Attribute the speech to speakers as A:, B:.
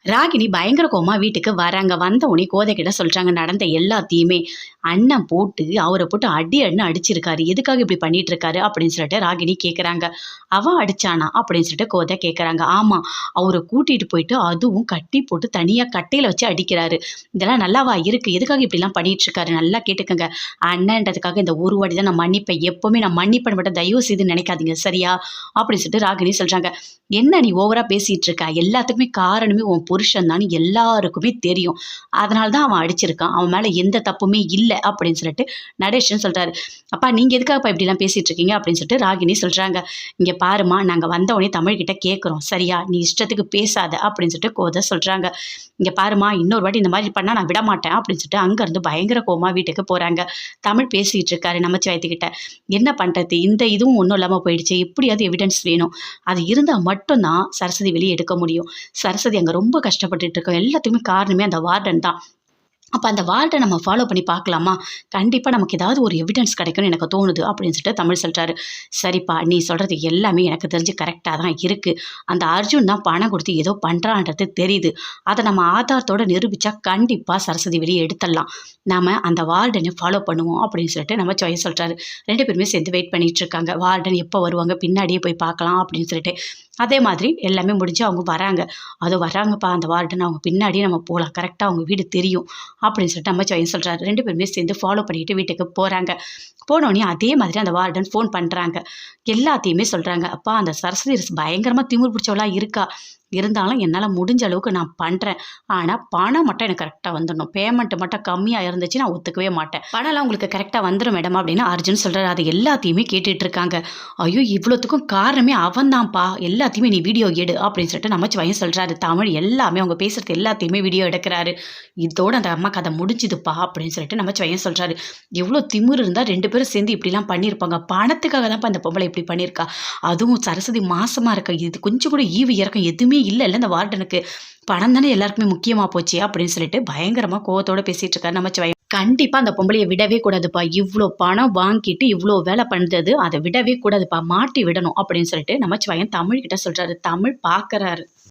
A: ராகினி பயங்கர கோவமா வீட்டுக்கு வராங்க. வந்த உடனே கோதை கிட்ட சொல்றாங்க நடந்த எல்லாத்தையுமே. அண்ணன் போட்டு அவர போட்டு அடி அடின்னு அடிச்சிருக்காரு. எதுக்காக இப்படி பண்ணிட்டு இருக்காரு? அப்படின்னு சொல்லிட்டு ராகினி கேட்குறாங்க. அவன் அடிச்சானா? அப்படின்னு சொல்லிட்டு கோதை கேட்குறாங்க. ஆமா. அவர கூட்டிட்டு போயிட்டு அதுவும் கட்டி போட்டு தனியா கட்டையில வச்சு அடிக்கிறாரு. இதெல்லாம் நல்லாவா இருக்கு? எதுக்காக இப்படிலாம் பண்ணிட்டு இருக்காரு? நல்லா கேட்டுக்கங்க. அண்ணன்றதுக்காக இந்த ஒரு வாட்டி தான் நான் மன்னிப்பேன். எப்பவுமே நான் மன்னிப்பேன்னு மட்டும் தயவு செய்து நினைக்காதீங்க. சரியா? அப்படின்னு சொல்லிட்டு ராகினி சொல்றாங்க. என்ன நீ ஓவரா பேசிட்டு இருக்க? எல்லாத்துக்குமே காரணமே உன் புருஷன் தான்னு எல்லாருக்குமே தெரியும். அதனால தான் அவன் அடிச்சிருக்கான். அவன் மேல எந்த தப்புமே இல்ல அப்படின்னு சொல்லிட்டு நடேஷன் சொல்றாரு. அப்பா நீங்க எதுக்காகப்பா இப்படிலாம் பேசிட்டு இருக்கீங்க? அப்படின்னு சொல்லிட்டு ராகினி சொல்றாங்க. இங்க பாரும்மா நாங்க வந்த உடனே தமிழ்கிட்ட கேட்குறோம். சரியா? நீ இஷ்டத்துக்கு பேசாத அப்படின்னு சொல்லிட்டு கோதை சொல்றாங்க. இங்க பாரும்மா இன்னொரு வாட்டி இந்த மாதிரி பண்ணா நான் விடமாட்டேன் அப்படின்னு சொல்லிட்டு அங்கருந்து பயங்கர கோவமா வீட்டுக்கு போறாங்க. தமிழ் பேசிட்டு இருக்காரு நமச்சிவாயத்துக்கிட்ட. என்ன பண்றது? இந்த இதுவும் ஒண்ணும் இல்லாம போயிடுச்சு. எப்படியாவது எவிடன்ஸ் வேணும். அது இருந்தா மட்டும் தான் சரஸ்வதி வெளிய எடுக்க முடியும். சரஸ்வதி அங்க ரொம்ப கஷ்டப்பட்டுட்டு இருக்கோம். எல்லாத்துக்குமே காரணமே அந்த வார்டன் தான். அப்ப அந்த வார்ட நம்ம ஃபாலோ பண்ணி பார்க்கலாமா? கண்டிப்பா நமக்கு ஏதாவது ஒரு எவிடன்ஸ் கிடைக்கும்னு எனக்கு தோணுது அப்படின்னு சொல்லிட்டு தமிழ் சொல்றாரு. சரிப்பா நீ சொல்றது எல்லாமே எனக்கு தெரிஞ்சு கரெக்ட்டா தான் இருக்கு. அந்த அர்ஜுன் தான் பணம் கொடுத்து ஏதோ பண்றான்றது தெரியுது. அத நம்ம ஆதாரத்தோட நிரூபிச்சா கண்டிப்பா சரஸ்வதி வெளிய எடுத்துடலாம். நாம அந்த வார்டனை ஃபாலோ பண்ணுவோம் அப்படின்னு சொல்லிட்டு நம்ம சாய்ஸ் சொல்றாரு. 2 பேருமே சேர்ந்து வெயிட் பண்ணிட்டு இருக்காங்க. வார்டன் எப்போ வருவாங்க? பின்னாடியே போய் பார்க்கலாம் அப்படின்னு சொல்லிட்டு. அதே மாதிரி எல்லாமே முடிஞ்சு அவங்க வராங்க. அதோ வராங்கப்பா அந்த வார்டன் அவங்க பின்னாடியே நம்ம போலாம். கரெக்ட்டா அவங்க வீடு தெரியும். அப்படின்னு சொல்லிட்டு நம்ம ஜெயம் சொல்றாரு. 2 பேருமே சேர்ந்து ஃபாலோ பண்ணிட்டு வீட்டுக்கு போறாங்க. போனோனே அதே மாதிரி அந்த வார்டன் ஃபோன் பண்றாங்க. எல்லாத்தையுமே சொல்றாங்க. அப்பா அந்த சரஸ்வதி பயங்கரமா திமிரு பிடிச்சவளா இருக்கா. இருந்தாலும் என்னால முடிஞ்ச அளவுக்கு நான் பண்றேன். ஆனா பணம் மட்டும் எனக்கு கரெக்ட்டா வந்துடணும். பேமெண்ட் மட்டும் கம்மியா இருந்துச்சு நான் ஒத்துக்கவே மாட்டேன். பணம்லாம் உங்களுக்கு கரெக்ட்டா வந்துரும் மேடம் அப்படின்னு அர்ஜுன் சொல்றாரு. அது எல்லாத்தையுமே கேட்டுட்டு இருக்காங்க. ஐயோ! இவ்வளோத்துக்கும் காரணமே அவன் தான்ப்பா. எல்லாத்தையுமே நீ வீடியோ எடு அப்படின்னு சொல்லிட்டு நமச்சிவாயம் சொல்றாரு. தமிழ் எல்லாமே அவங்க பேசுறது எல்லாத்தையுமே வீடியோ எடுக்கிறாரு. இதோட அந்த அம்மா கதை முடிஞ்சுதுப்பா அப்படின்னு சொல்லிட்டு நமச்சிவாயம் சொல்றாரு. எவ்வளோ திமிரு இருந்தா 2 பேரும் சேர்ந்து இப்படிலாம் பண்ணியிருப்பாங்க. பணத்துக்காக தான்ப்பா இந்த பொம்பளை இப்படி பண்ணியிருக்கா. அதுவும் சரஸ்வதி மாசமா இருக்கா. இது கொஞ்சம் கூட ஈவு இறக்கம் எதுவுமே இல்லல்ல இந்த வார்டனுக்கு. பணம் தானே எல்லாருக்குமே முக்கியமா போச்சு அப்படின்னு சொல்லிட்டு பயங்கரமா கோவத்தோட பேசிட்டு இருக்காரு நமச்சிவாயம். கண்டிப்பா அந்த பொம்பளைய விடவே கூடாதுப்பா. இவ்ளோ பணம் வாங்கிட்டு இவ்ளோ வேலை பண்றது அத விடவே கூடாதுப்பா. மாட்டி விடணும் அப்படின்னு சொல்லிட்டு நமச்சிவாயம் தமிழ்கிட்ட சொல்றாரு. தமிழ் பார்க்கறாரு.